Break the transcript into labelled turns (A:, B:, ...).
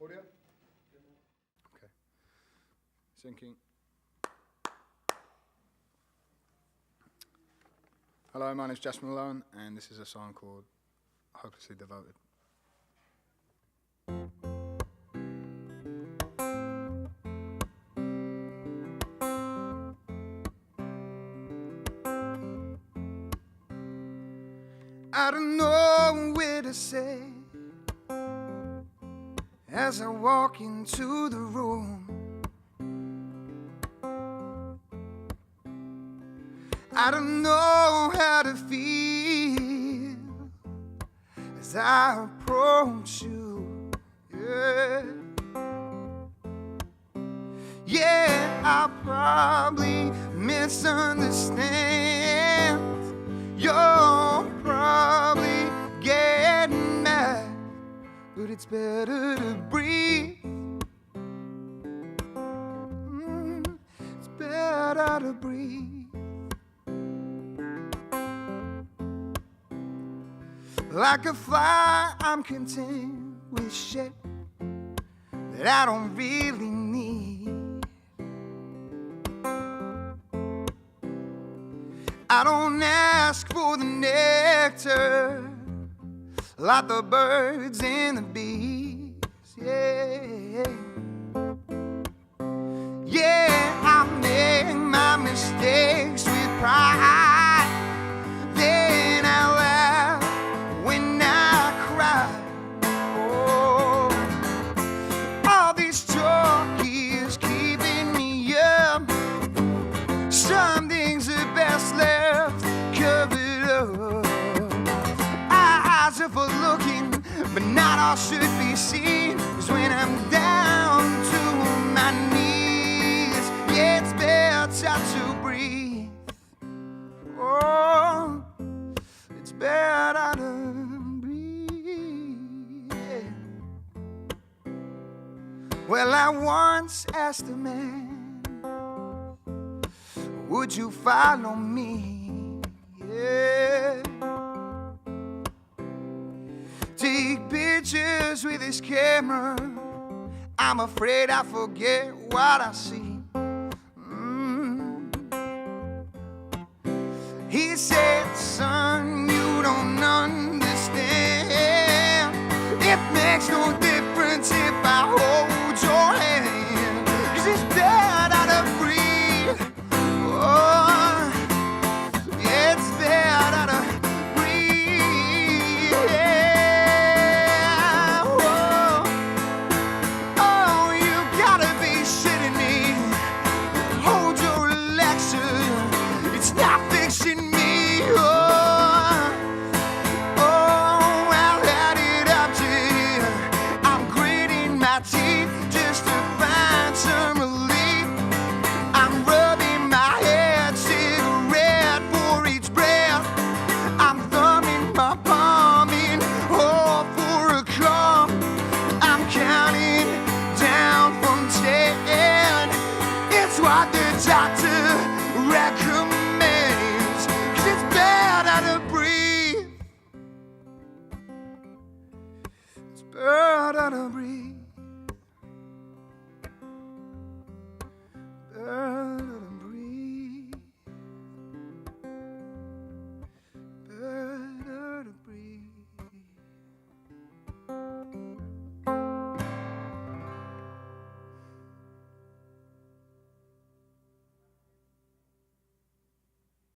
A: Audio? Okay. Syncing. Hello, my name is Jasper Malone, and this is a song called Hopelessly Devoted. I don't know where to say as I walk into the room. I don't know how to feel as I approach you. Yeah, I probably misunderstand. You're probably getting mad, but it's better to breathe. It's better to breathe. Like a fly, I'm content with shit that I don't really need. I don't ask for the nectar like the birds and the bees. Yeah, yeah, I make my mistakes with pride. Then I laugh when I cry. Oh, all this talk is keeping me up. Some things are best left covered up. Eyes are for looking, but not all should be seen. 'Cause when I'm down to my knees, yeah, it's better to breathe. Oh, it's better to breathe. Yeah. Well, I once asked a man, would you follow me? Yeah. Take pictures with his camera. I'm afraid I forget what I see. He said